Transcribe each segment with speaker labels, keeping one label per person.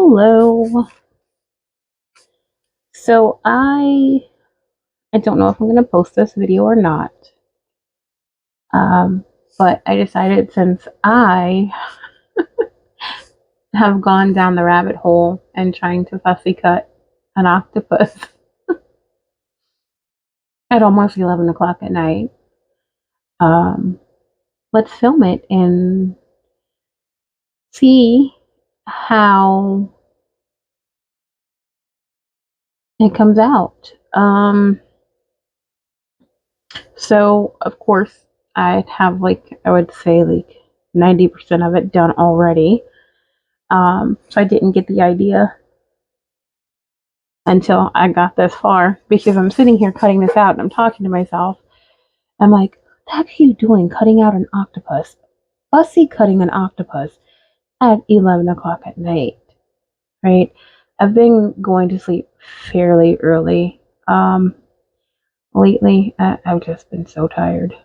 Speaker 1: Hello. So I don't know if I'm going to post this video or not. Um, but I decided since I have gone down the rabbit hole and trying to fussy cut an octopus at almost 11 o'clock at night, um, let's film it and see how it comes out. So of course I have I would say 90% of it done already. So I didn't get the idea until I got this far because I'm sitting here cutting this out and I'm talking to myself. I'm like, what are you doing cutting out an octopus? Fussy cutting an octopus at 11 o'clock at night, right? I've been going to sleep fairly early. Lately, I've just been so tired.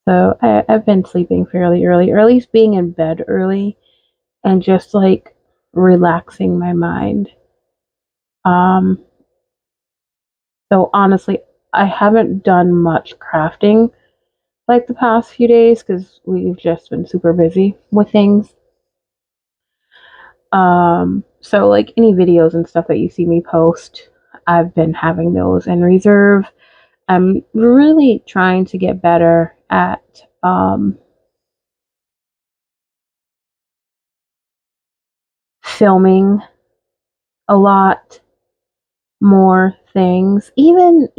Speaker 1: So I've been sleeping fairly early, or at least being in bed early and just relaxing my mind. So honestly, I haven't done much crafting the past few days because we've just been super busy with things. So any videos and stuff that you see me post, I've been having those in reserve. I'm really trying to get better at filming a lot more things, even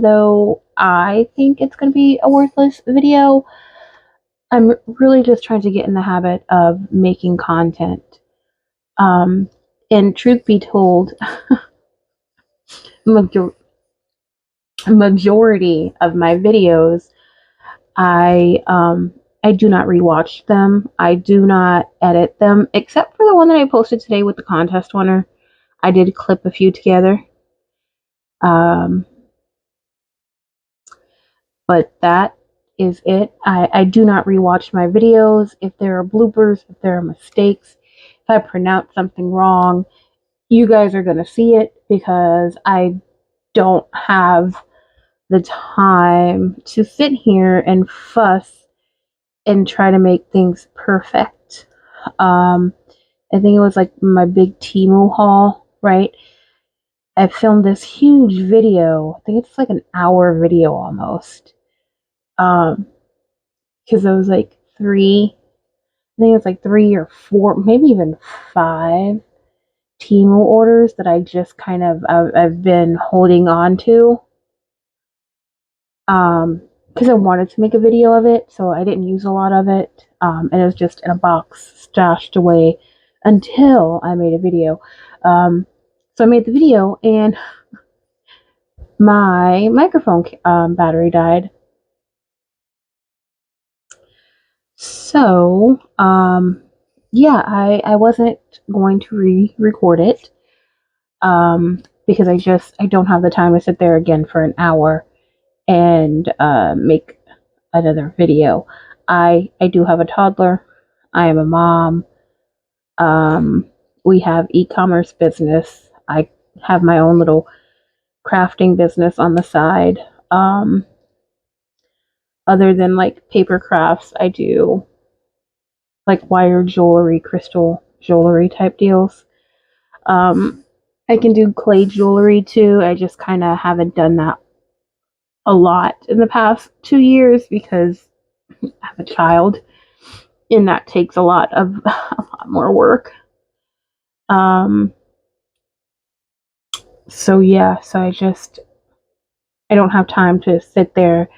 Speaker 1: though I think it's going to be a worthless video. I'm really just trying to get in the habit of making content. And truth be told, majority of my videos, I do not rewatch them. I do not edit them, except for the one that I posted today with the contest winner. I did clip a few together. But that is it. I do not rewatch my videos. If there are bloopers, if there are mistakes, if I pronounce something wrong, you guys are going to see it because I don't have the time to sit here and fuss and try to make things perfect. I think it was my big Temu haul, right? I filmed this huge video. I think it's an hour video almost. Because it was three, I think it was 3 or 4, maybe even 5 Temu orders that I just I've been holding on to. Because I wanted to make a video of it, so I didn't use a lot of it. And it was just in a box stashed away until I made a video. So I made the video and my microphone battery died. So, yeah, I wasn't going to re-record it because I don't have the time to sit there again for an hour and make another video. I do have a toddler. I am a mom. We have e-commerce business. I have my own little crafting business on the side. Other than paper crafts, I do wire jewelry, crystal jewelry type deals. I can do clay jewelry too. I just kind of haven't done that a lot in the past 2 years because I have a child and that takes a lot more work. So yeah, I don't have time to sit there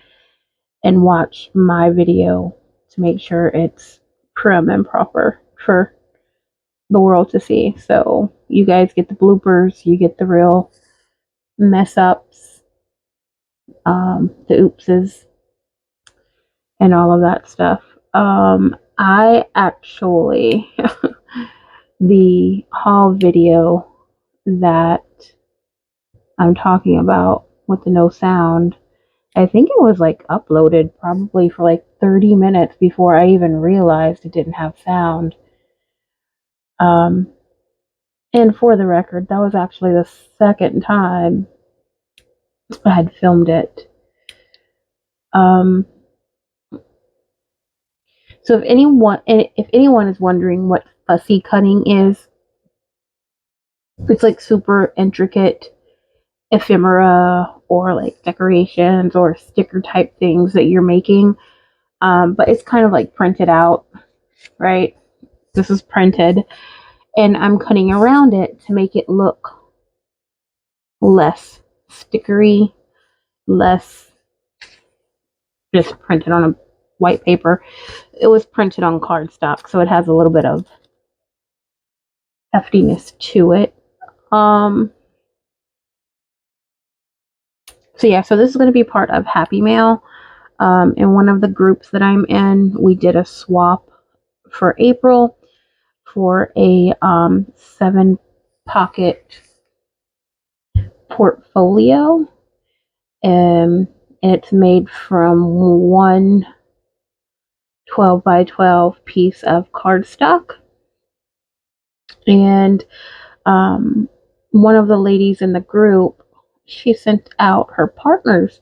Speaker 1: and watch my video to make sure it's prim and proper for the world to see. So you guys get the bloopers, you get the real mess ups, the oopses, and all of that stuff. I actually, the haul video that I'm talking about with the no sound, I think it was uploaded probably for 30 minutes before I even realized it didn't have sound. Um, and for the record, that was actually the second time I had filmed it. So if anyone is wondering what fussy cutting is, it's like super intricate ephemera or like decorations or sticker type things that you're making. But it's kind of like printed out, right? This is printed, and I'm cutting around it to make it look less stickery, less just printed on a white paper. It was printed on cardstock, so it has a little bit of heftiness to it. So yeah, so this is going to be part of Happy Mail. In one of the groups that I'm in, we did a swap for April for a 7-pocket portfolio. And it's made from one 12 by 12 piece of cardstock. And one of the ladies in the group, she sent out her partner's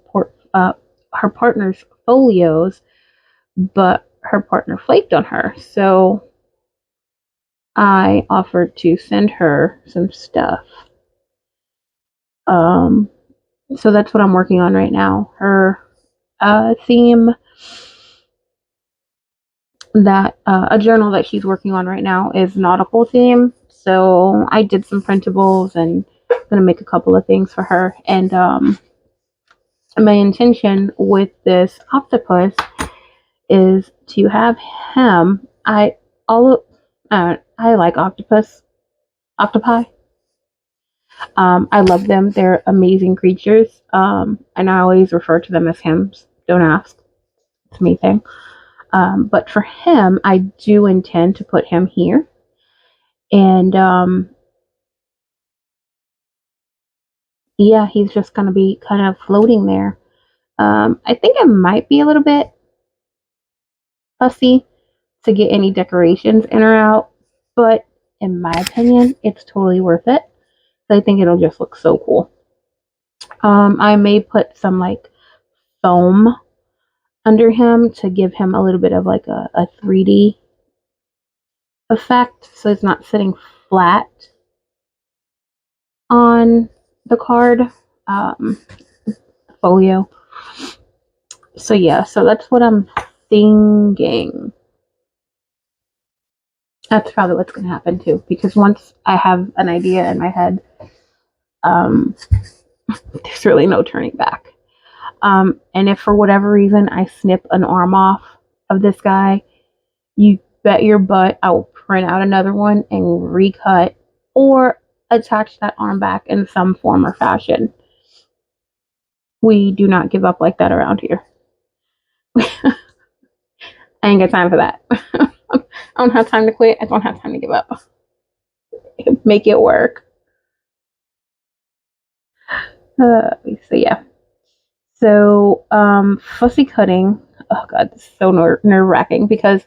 Speaker 1: folios, but her partner flaked on her. So I offered to send her some stuff. So that's what I'm working on right now. Her theme, that a journal that she's working on right now is nautical theme. So I did some printables and I'm gonna make a couple of things for her. And my intention with this octopus is to have him. I like octopi. I love them. They're amazing creatures. And I always refer to them as hims. Don't ask. It's a me thing. But for him, I do intend to put him here. And yeah, he's just going to be kind of floating there. I think it might be a little bit fussy to get any decorations in or out. But in my opinion, it's totally worth it. I think it'll just look so cool. I may put some like foam under him to give him a little bit of like a 3D effect, so it's not sitting flat on the card folio. So yeah, so that's what I'm thinking. That's probably what's going to happen too, because once I have an idea in my head, there's really no turning back. And if for whatever reason I snip an arm off of this guy, you bet your butt I will print out another one and recut or attach that arm back in some form or fashion. We do not give up like that around here. I ain't got time for that. I don't have time to quit. I don't have time to give up. Make it work. So yeah. So fussy cutting. Oh god, this is so nerve-wracking because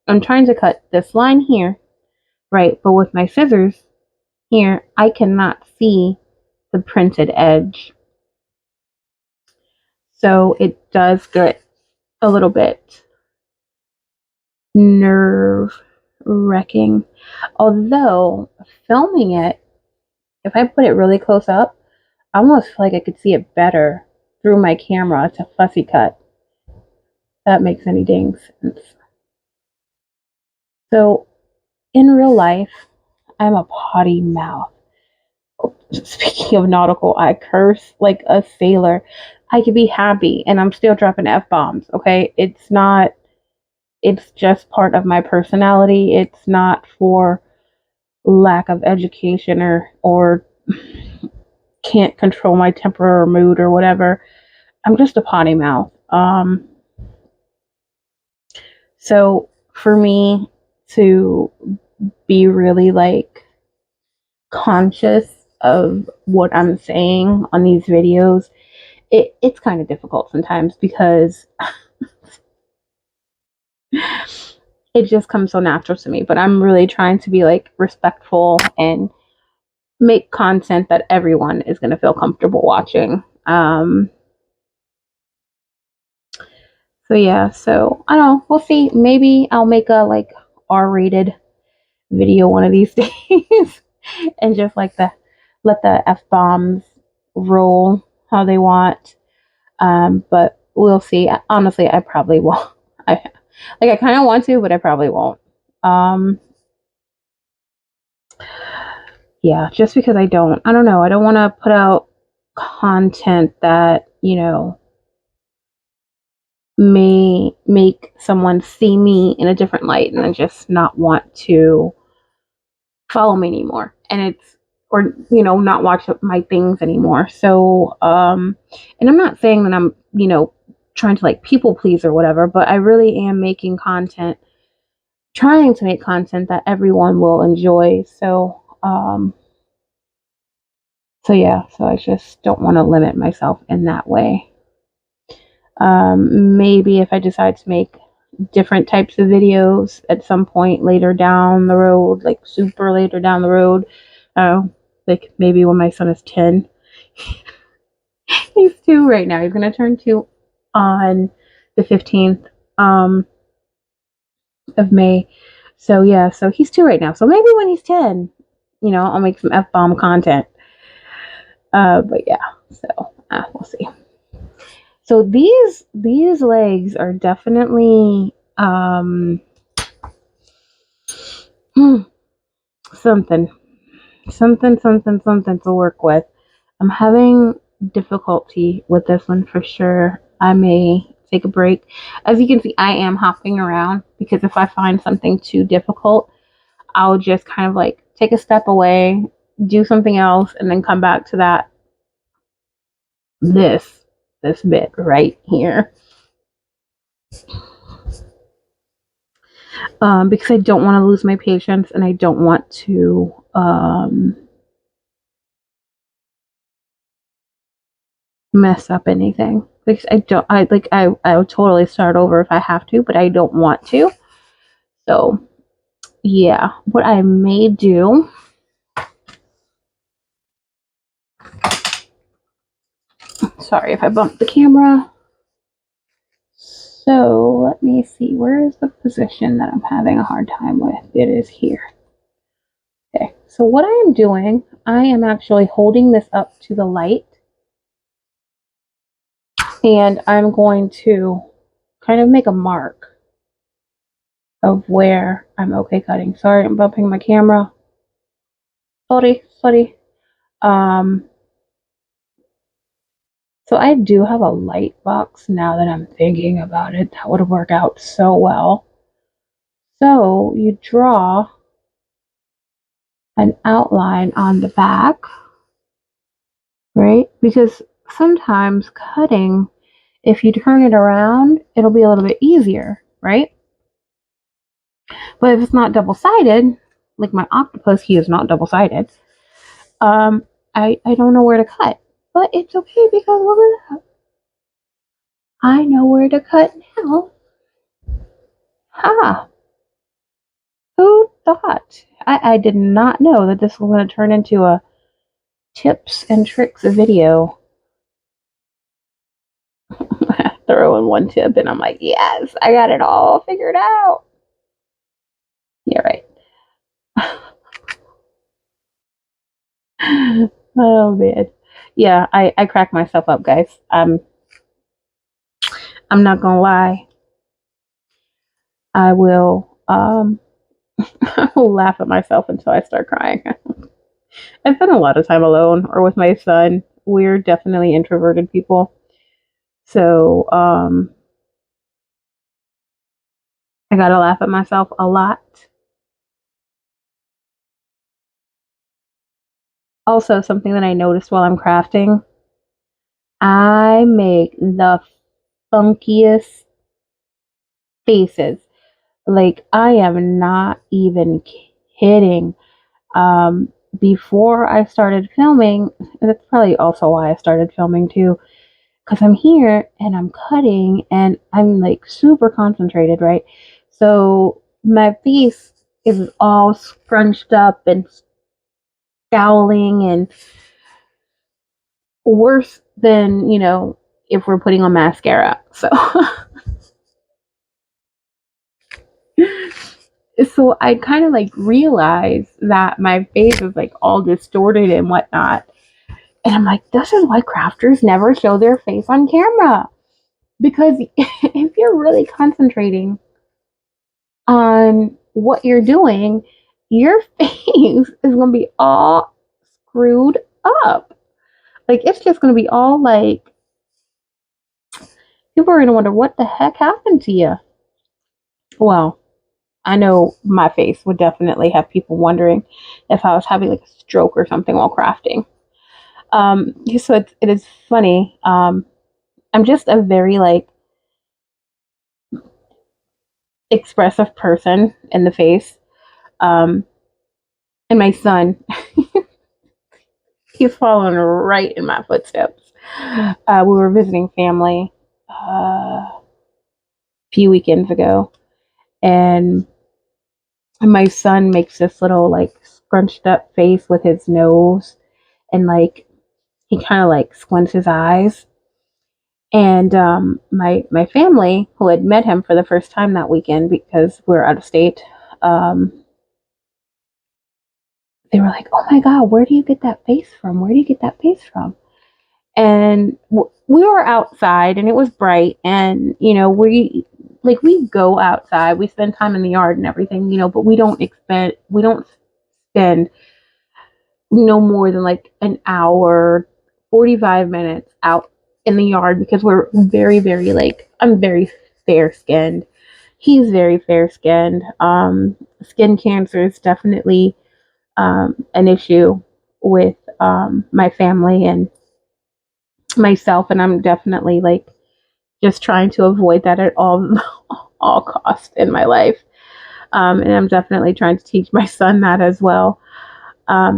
Speaker 1: I'm trying to cut this line here, right? But with my scissors here, I cannot see the printed edge. So it does get a little bit nerve-wracking. Although filming it, if I put it really close up, I almost feel like I could see it better through my camera to fussy cut. If that makes any dang sense. So in real life, I'm a potty mouth. Speaking of nautical, I curse like a sailor. I could be happy and I'm still dropping F-bombs, okay? It's just part of my personality. It's not for lack of education or can't control my temper or mood or whatever. I'm just a potty mouth. So for me to be really like conscious of what I'm saying on these videos, it's kind of difficult sometimes because it just comes so natural to me. But I'm really trying to be like respectful and make content that everyone is going to feel comfortable watching. So yeah, so I don't know. We'll see. Maybe I'll make a like R-rated video one of these days, and just like the let the f bombs roll how they want. But we'll see. Honestly, I probably won't. I kind of want to, but I probably won't. Yeah, just because I don't. I don't know. I don't want to put out content that may make someone see me in a different light and then just not want to follow me anymore, and it's or not watch my things anymore. So and I'm not saying that I'm trying to like people please or whatever, but I really am making content, trying to make content that everyone will enjoy. So yeah, so I just don't want to limit myself in that way. Maybe if I decide to make different types of videos at some point later down the road, like super later down the road, like maybe when my son is 10. He's 2 right now. He's going to turn 2 on the 15th of May. So yeah, so he's 2 right now. So maybe when he's 10, I'll make some F-bomb content. But yeah, so we'll see. So these legs are definitely something to work with. I'm having difficulty with this one for sure. I may take a break. As you can see, I am hopping around because if I find something too difficult, I'll just kind of like take a step away, do something else, and then come back to this bit right here. Because I don't want to lose my patience and I don't want to mess up anything. Because I would totally start over if I have to, but I don't want to. So yeah, what I may do, sorry if I bumped the camera. So let me see, where is the position that I'm having a hard time with? It is here. Okay, so what I am doing, I am actually holding this up to the light, and I'm going to kind of make a mark of where I'm okay cutting. Sorry, I'm bumping my camera. Sorry. So I do have a light box now that I'm thinking about it. That would work out so well. So you draw an outline on the back, right? Because sometimes cutting, if you turn it around, it'll be a little bit easier, right? But if it's not double-sided, like my octopus, he is not double-sided, I don't know where to cut. But it's okay because look at that. I know where to cut now. Ha! Who thought? I did not know that this was going to turn into a tips and tricks video. Throw in one tip and I'm like, yes, I got it all figured out. Yeah, right. Oh man. Yeah, I crack myself up, guys. I'm not gonna lie. I will I will laugh at myself until I start crying. I spend a lot of time alone or with my son. We're definitely introverted people. So I gotta laugh at myself a lot. Also, something that I noticed while I'm crafting, I make the funkiest faces. Like, I am not even kidding. Before I started filming, that's probably also why I started filming too, because I'm here and I'm cutting and I'm like super concentrated, right? So my face is all scrunched up and scowling and worse than, if we're putting on mascara. So I kind of like realized that my face is like all distorted and whatnot. And I'm like, this is why crafters never show their face on camera. Because if you're really concentrating on what you're doing, your face is going to be all screwed up. Like, it's just going to be all like, people are going to wonder what the heck happened to you. Well, I know my face would definitely have people wondering if I was having like a stroke or something while crafting. So it is funny. I'm just a very like expressive person in the face. Um, and my son, he's following right in my footsteps. We were visiting family a few weekends ago, and my son makes this little like scrunched up face with his nose, and like he kind of like squints his eyes. And my family, who had met him for the first time that weekend because we were out of state, um, they were like, "Oh my God, where do you get that face from? Where do you get that face from?" And we were outside, and it was bright, and we go outside, we spend time in the yard and everything, but we don't spend no more than like an hour, 45 minutes out in the yard because we're very, very like, I'm very fair skinned. He's very fair skinned. Skin cancer is definitely an issue with my family and myself, and I'm definitely like just trying to avoid that at all cost in my life. And I'm definitely trying to teach my son that as well.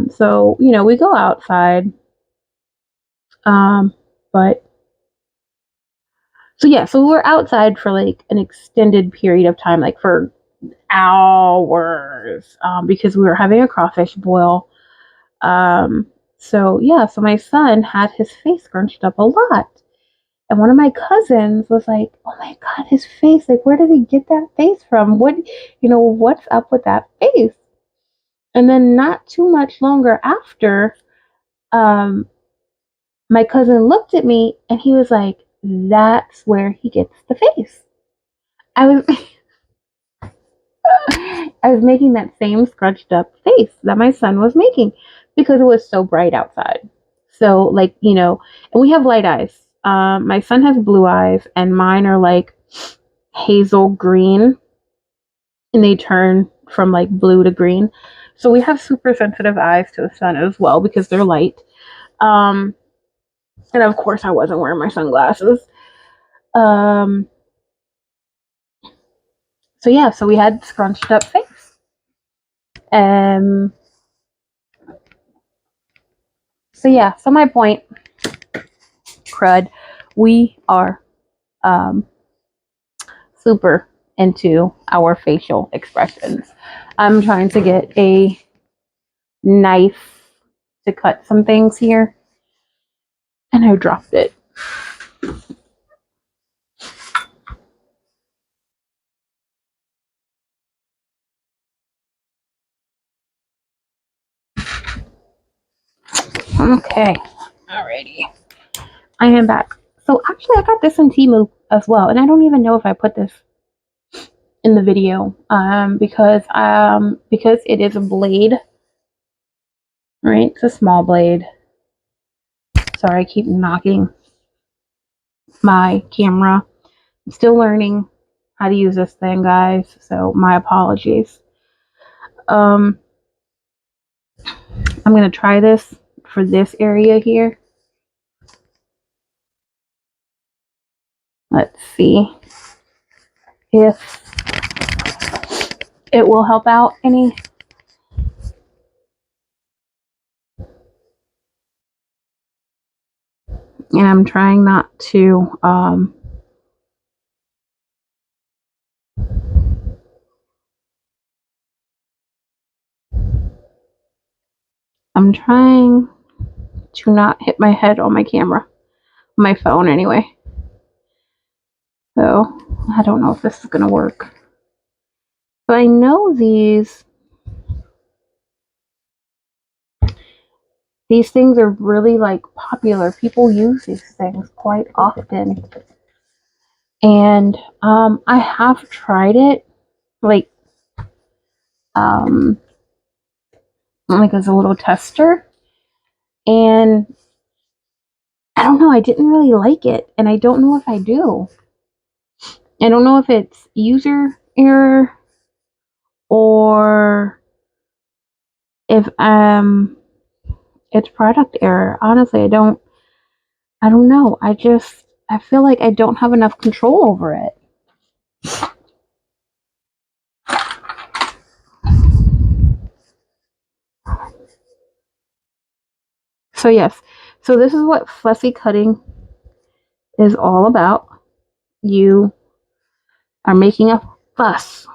Speaker 1: So we go outside, um, but so we're outside for like an extended period of time, like for hours, because we were having a crawfish boil. So my son had his face scrunched up a lot. And one of my cousins was like, "Oh my God, his face! Like, where did he get that face from? What's up with that face?" And then not too much longer after, um, my cousin looked at me and he was like, "That's where he gets the face." I was I was making that same scrunched up face that my son was making because it was so bright outside. So like, and we have light eyes. My son has blue eyes and mine are like hazel green, and they turn from like blue to green. So we have super sensitive eyes to the sun as well because they're light. Um, and of course I wasn't wearing my sunglasses. Um, so we had scrunched up face. Um, so my point, crud, we are um, super into our facial expressions. I'm trying to get a knife to cut some things here, and I dropped it. Okay, alrighty. I am back. So actually, I got this in Temu as well, and I don't even know if I put this in the video, because it is a blade, right? It's a small blade. Sorry, I keep knocking my camera. I'm still learning how to use this thing, guys. So my apologies. Um, I'm gonna try this for this area here. Let's see if it will help out any. And I'm trying not to I'm trying to not hit my head on my camera. My phone, anyway. So, I don't know if this is going to work. But I know these things are really, like, popular. People use these things quite often. And I have tried it, like um, as a little tester. And I don't know, I didn't really like it. And I don't know if I do. I don't know if it's user error or if it's product error. Honestly, I don't know. I feel like I don't have enough control over it. So yes. So this is what fussy cutting is all about. You are making a fuss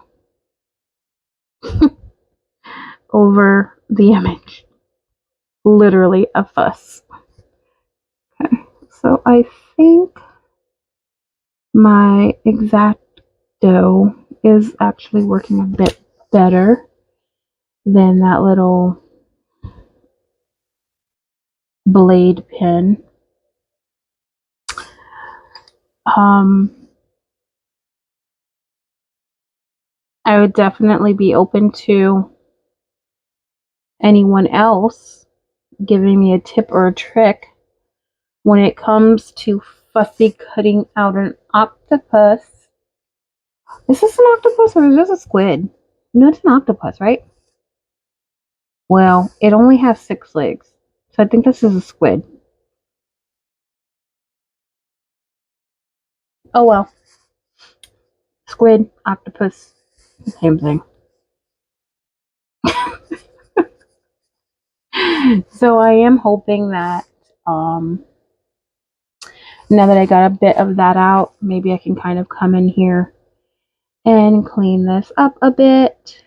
Speaker 1: over the image. Literally a fuss. Okay. So I think my X-Acto is actually working a bit better than that little blade pen. I would definitely be open to anyone else giving me a tip or a trick when it comes to fussy cutting out an octopus. Is this an octopus or is this a squid? No, it's an octopus, right? Well, it only has 6 legs, so I think this is a squid. Oh well. Squid, octopus, same thing. So I am hoping that now that I got a bit of that out, maybe I can kind of come in here and clean this up a bit.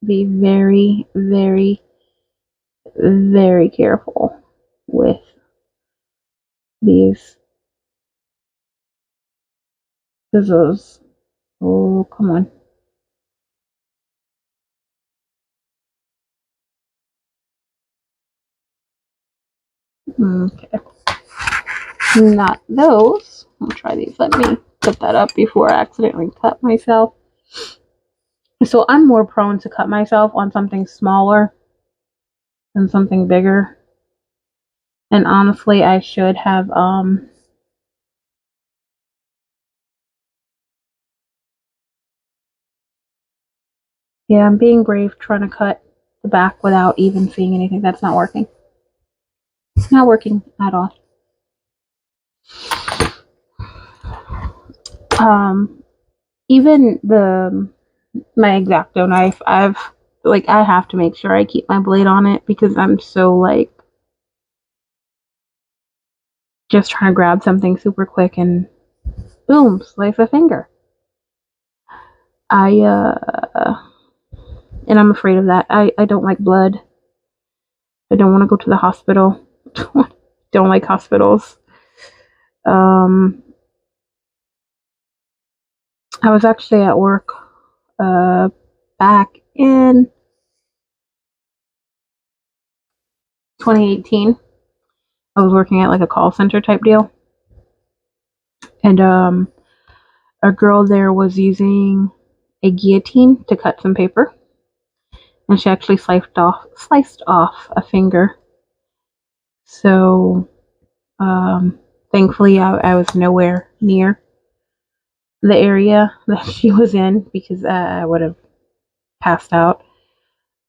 Speaker 1: Be very, very, very careful with these scissors. Oh, come on. Okay. Not those. I'll try these. Let me put that up before I accidentally cut myself. So I'm more prone to cut myself on something smaller than something bigger. And honestly, I should have yeah, I'm being brave trying to cut the back without even seeing anything. That's not working. It's not working at all. Even my X-Acto knife, I have to make sure I keep my blade on it because I'm so like just trying to grab something super quick and boom, slice a finger. And I'm afraid of that. I don't like blood. I don't want to go to the hospital. Don't like hospitals. I was actually at work back in 2018. I was working at like a call center type deal. And a girl there was using a guillotine to cut some paper. And she actually sliced off a finger. So thankfully I was nowhere near the area that she was in because I would have passed out.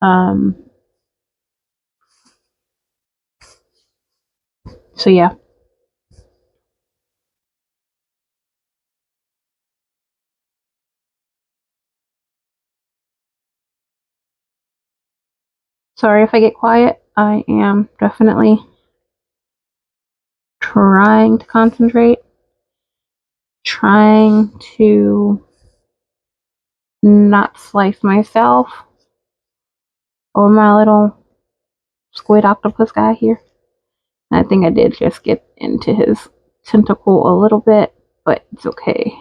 Speaker 1: So yeah. Sorry if I get quiet. I am definitely trying to concentrate, trying to not slice myself or my little squid octopus guy here. I think I did just get into his tentacle a little bit, but it's okay.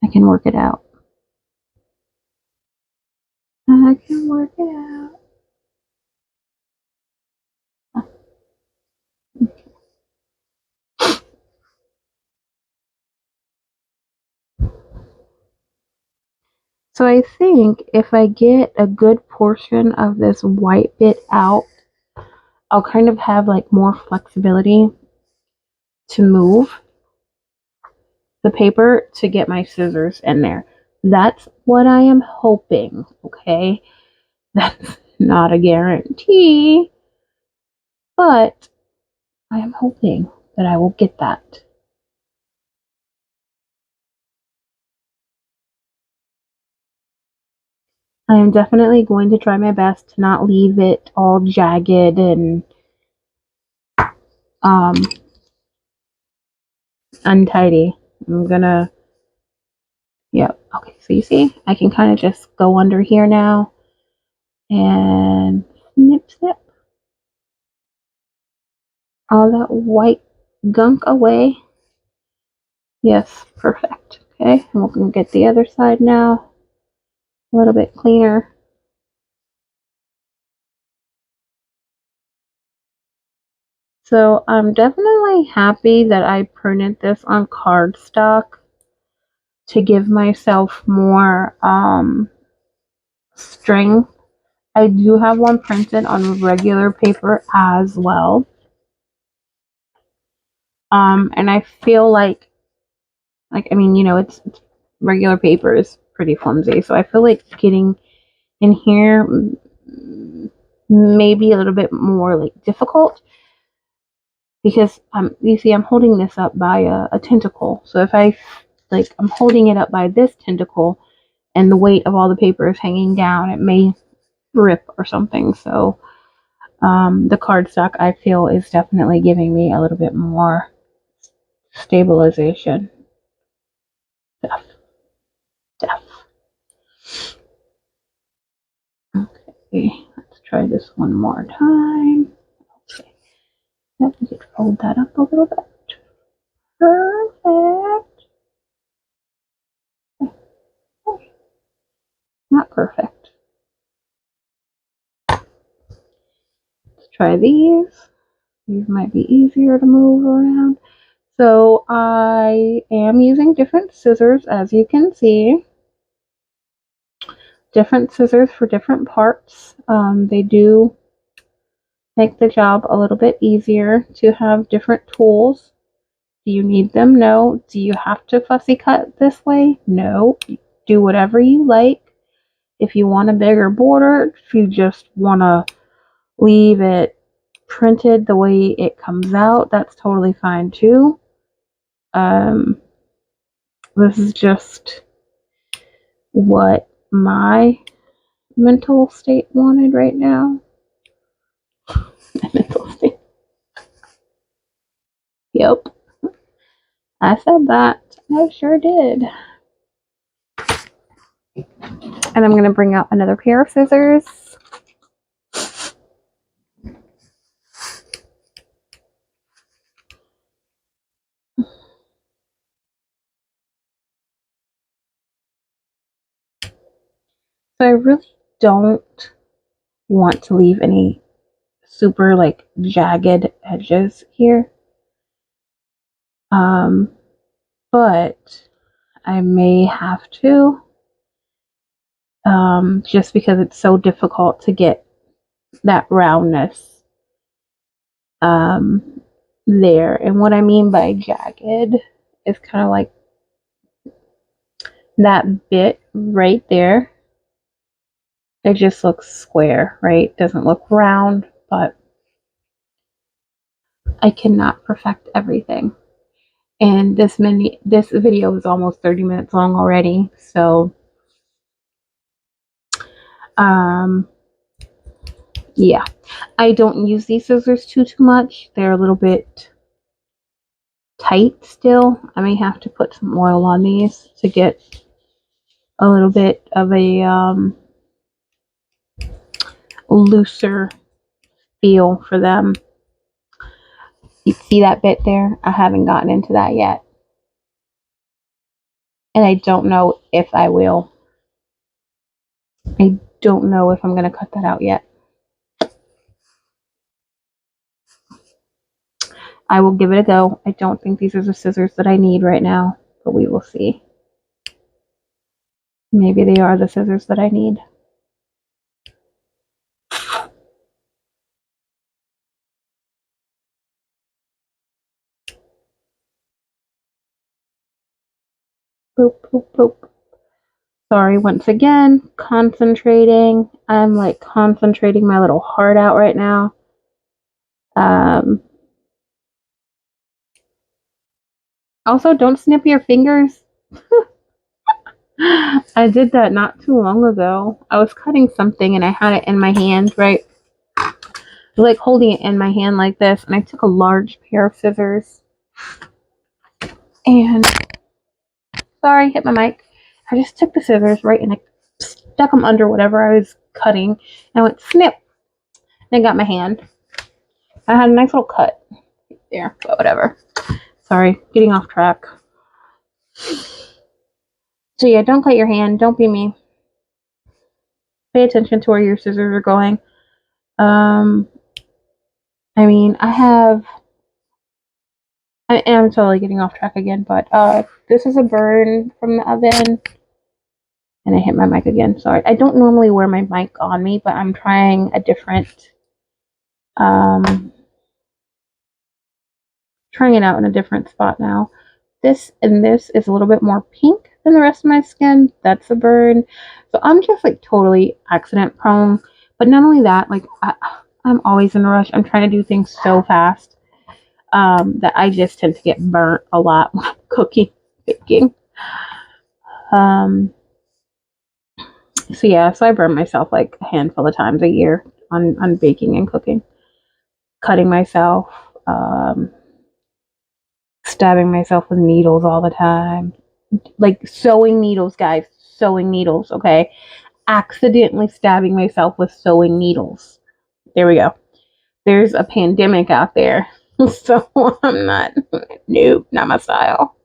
Speaker 1: I can work it out. I can work it out. So I think if I get a good portion of this white bit out, I'll kind of have like more flexibility to move the paper to get my scissors in there. That's what I am hoping, okay? That's not a guarantee, but I am hoping that I will get that. I am definitely going to try my best to not leave it all jagged and um, untidy. I'm gonna, yep. Okay, so you see, I can kind of just go under here now and snip, snip all that white gunk away. Yes, perfect. Okay, and we're gonna get the other side now, a little bit cleaner. So I'm definitely happy that I printed this on cardstock to give myself more string. I do have one printed on regular paper as well. And I feel like I mean, you know, it's regular paper is pretty flimsy, so I feel like getting in here may be a little bit more like difficult because you see I'm holding this up by a tentacle. So if I'm holding it up by this tentacle and the weight of all the paper is hanging down, it may rip or something. So the cardstock I feel is definitely giving me a little bit more stabilization. Def. Okay, let's try this one more time. Okay, yep, we could fold that up a little bit. Perfect. Not perfect. Let's try these. These might be easier to move around. So I am using different scissors, as you can see. Different scissors for different parts. They do make the job a little bit easier to have different tools. Do you need them? No. Do you have to fussy cut this way? No. Do whatever you like. If you want a bigger border, if you just want to leave it printed the way it comes out, that's totally fine too. This is just what my mental state wanted right now. Mental state. Yep. I said that. I sure did. And I'm going to bring out another pair of scissors. So I really don't want to leave any super like jagged edges here. But I may have to, just because it's so difficult to get that roundness there. And what I mean by jagged is kind of like that bit right there. It just looks square, right? Doesn't look round, but I cannot perfect everything. And this video is almost 30 minutes long already, so yeah. I don't use these scissors too much. They're a little bit tight still. I may have to put some oil on these to get a little bit of a looser feel for them. You see that bit there? I haven't gotten into that yet. And I don't know if I will. I don't know if I'm going to cut that out yet. I will give it a go. I don't think these are the scissors that I need right now, but we will see. Maybe they are the scissors that I need. Boop, boop, boop. Sorry, once again, concentrating. I'm like concentrating my little heart out right now. Also, don't snip your fingers. I did that not too long ago. I was cutting something and I had it in my hand, right? Like holding it in my hand like this, and I took a large pair of scissors and sorry, hit my mic. I just took the scissors, right, and I stuck them under whatever I was cutting, and I went snip, and I got my hand. I had a nice little cut there, but whatever. Sorry, getting off track. So yeah, don't cut your hand. Don't be me. Pay attention to where your scissors are going. I mean, I am totally getting off track again, but this is a burn from the oven. And I hit my mic again. Sorry. I don't normally wear my mic on me, but I'm trying a different, trying it out in a different spot now. This is a little bit more pink than the rest of my skin. That's a burn. So I'm just like totally accident prone. But not only that, like I'm always in a rush. I'm trying to do things so fast that I just tend to get burnt a lot when I'm cooking, baking. So yeah, so I burn myself like a handful of times a year on baking and cooking. Cutting myself, stabbing myself with needles all the time. Like sewing needles, guys. Sewing needles, okay? Accidentally stabbing myself with sewing needles. There we go. There's a pandemic out there. So I'm not, nope, not my style.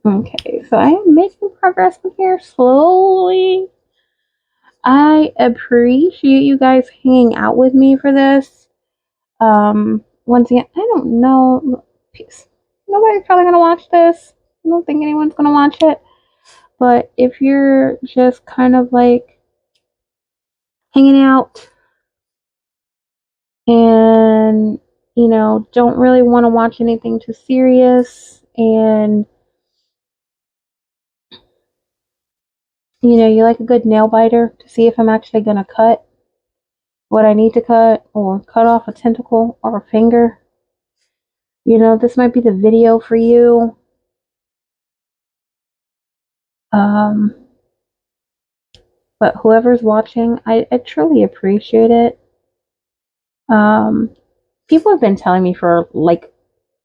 Speaker 1: Okay, so I am making progress in here slowly. I appreciate you guys hanging out with me for this. Once again, I don't know. Peace. Nobody's probably gonna watch this. I don't think anyone's gonna watch it. But if you're just kind of like hanging out and don't really want to watch anything too serious, and you like a good nail biter to see if I'm actually gonna cut what I need to cut or cut off a tentacle or a finger, this might be the video for you. But whoever's watching, I truly appreciate it. People have been telling me for like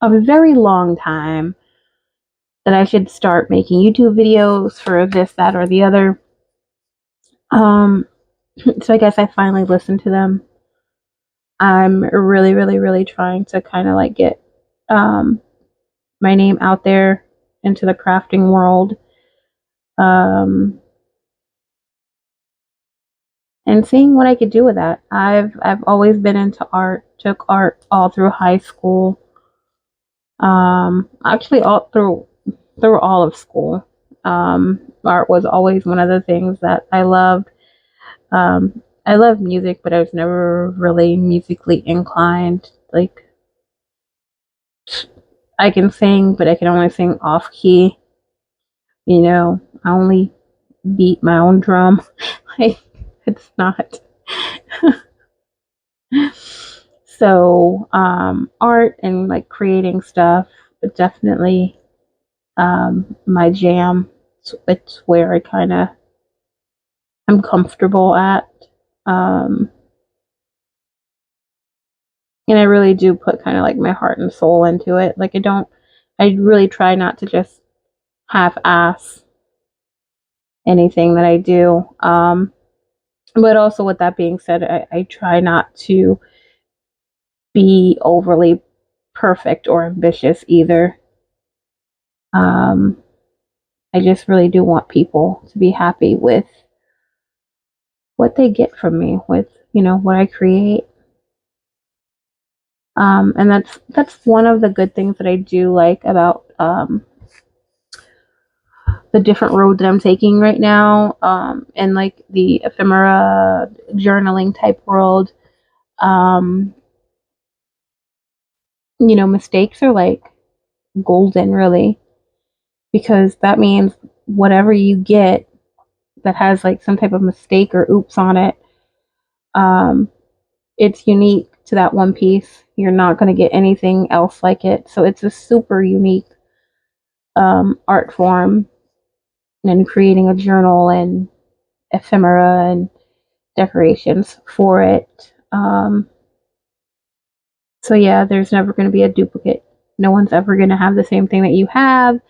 Speaker 1: a very long time that I should start making YouTube videos for this, that, or the other. So I guess I finally listened to them. I'm really, really, really trying to kind of like get my name out there into the crafting world. And seeing what I could do with that. I've always been into art, took art all through high school. Actually all through all of school. Art was always one of the things that I loved. I love music, but I was never really musically inclined. Like, I can sing, but I can only sing off key. I only beat my own drum. Like, it's not. So, art and like creating stuff, definitely my jam. It's where I kind of am comfortable at. And I really do put kind of like my heart and soul into it. Like I really try not to just half-ass anything that I do. But also, with that being said, I try not to be overly perfect or ambitious either. Um, I just really do want people to be happy with what they get from me, with what I create. And that's one of the good things that I do like about the different road that I'm taking right now, and like the ephemera journaling type world. Um, Mistakes are like golden, really, because that means whatever you get that has like some type of mistake or oops on it, um, it's unique to that one piece. You're not going to get anything else like it. So it's a super unique art form, and creating a journal and ephemera and decorations for it. So yeah, there's never going to be a duplicate. No one's ever going to have the same thing that you have.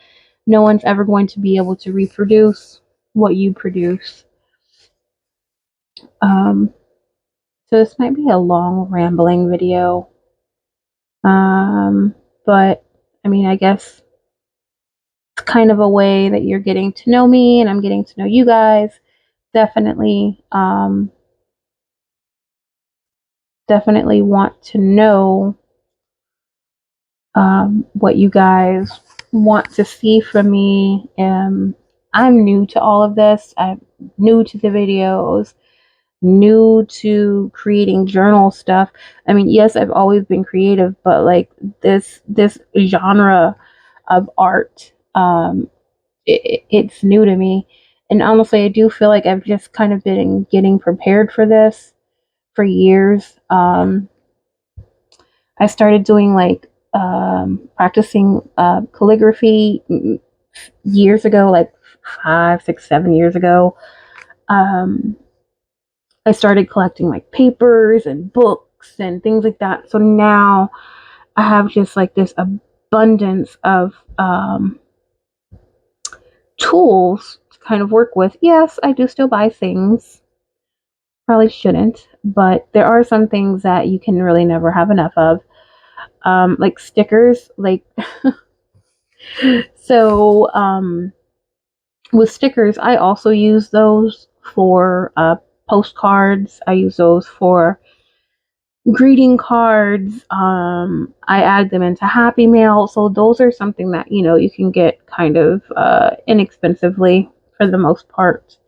Speaker 1: No one's ever going to be able to reproduce what you produce. Um, so this might be a long rambling video. But I mean, I guess it's kind of a way that you're getting to know me and I'm getting to know you guys. Definitely, definitely want to know what you guys want to see from me. I'm new to all of this. I'm new to the videos, new to creating journal stuff. I mean, yes, I've always been creative, but like this genre of art, it's new to me. And honestly, I do feel like I've just kind of been getting prepared for this for years. I started doing like practicing calligraphy years ago, like 5, 6, 7 years ago. Um, I started collecting like papers and books and things like that. So now I have just like this abundance of tools to kind of work with. Yes, I do still buy things. Probably shouldn't, but there are some things that you can really never have enough of. Like stickers, like so with stickers, I also use those for postcards. I use those for greeting cards. I add them into Happy Mail. So those are something that you can get kind of inexpensively for the most part,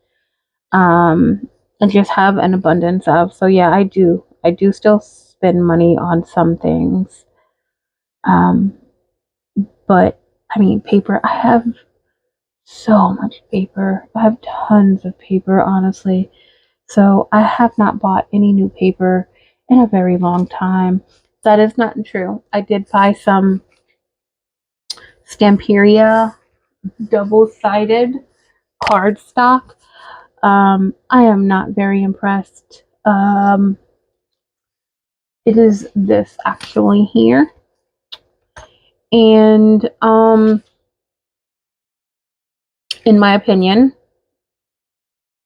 Speaker 1: and just have an abundance of. So yeah, I do still spend money on some things, um, but I mean paper. I have so much paper. I have tons of paper, honestly. So I have not bought any new paper in a very long time. That is not true. I did buy some Stamperia double-sided cardstock. I am not very impressed. It is this actually here. And in my opinion,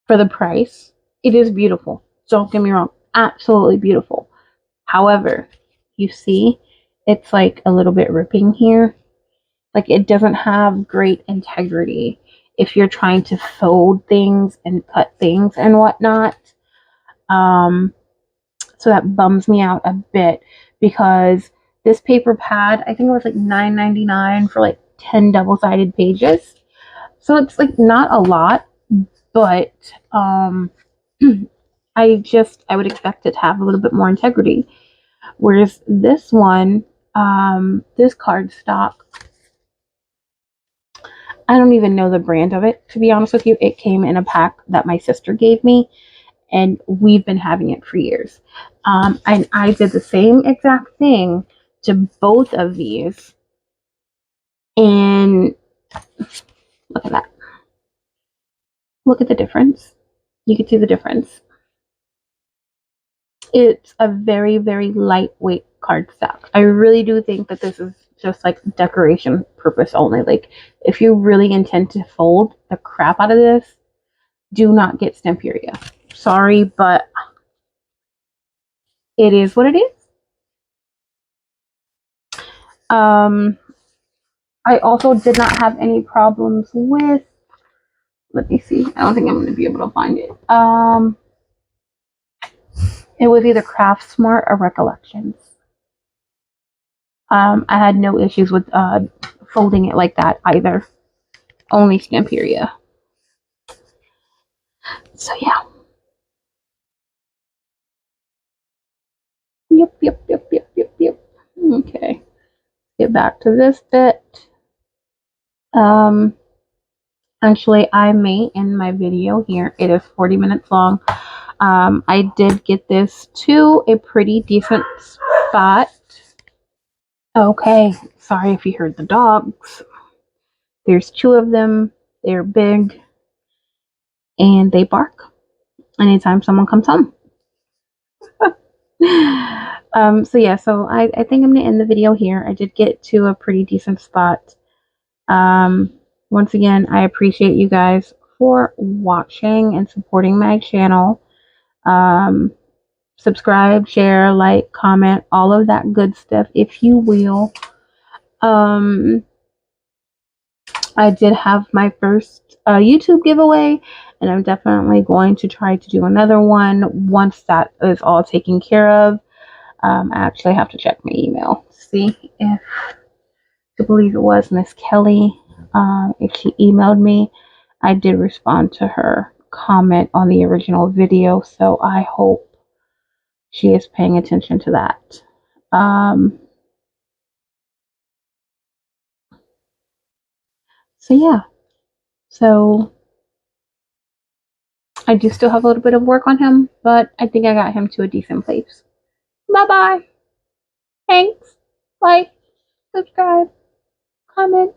Speaker 1: for the price, it is beautiful. Don't get me wrong, absolutely beautiful. However, you see, it's like a little bit ripping here. Like it doesn't have great integrity if you're trying to fold things and cut things and whatnot. So that bums me out a bit because this paper pad, I think it was like $9.99 for like 10 double-sided pages. So it's like not a lot, but I would expect it to have a little bit more integrity. Whereas this one, this cardstock, I don't even know the brand of it, to be honest with you. It came in a pack that my sister gave me, and we've been having it for years. And I did the same exact thing to both of these. And look at that. Look at the difference. You can see the difference. It's a very, very lightweight cardstock. I really do think that this is just like decoration purpose only. Like if you really intend to fold the crap out of this, do not get Stemperia. Sorry, but it is what it is. I also did not have any problems with, let me see. I don't think I'm going to be able to find it. It was either Craft Smart or Recollections. I had no issues with folding it like that either. Only Stemperia. So yeah. Yep. Okay. Get back to this bit. Actually, I may end my video here. It is 40 minutes long. I did get this to a pretty decent spot. Okay, sorry if you heard the dogs. There's two of them. They're big. And they bark anytime someone comes home. So yeah, so I think I'm going to end the video here. I did get to a pretty decent spot. Once again, I appreciate you guys for watching and supporting my channel. Subscribe, share, like, comment, all of that good stuff, if you will. I did have my first YouTube giveaway, and I'm definitely going to try to do another one once that is all taken care of. I actually have to check my email to see if, I believe it was Miss Kelly, if she emailed me. I did respond to her comment on the original video, so I hope she is paying attention to that. So yeah, so I do still have a little bit of work on him, but I think I got him to a decent place. Bye bye. Thanks. Like, subscribe, comment.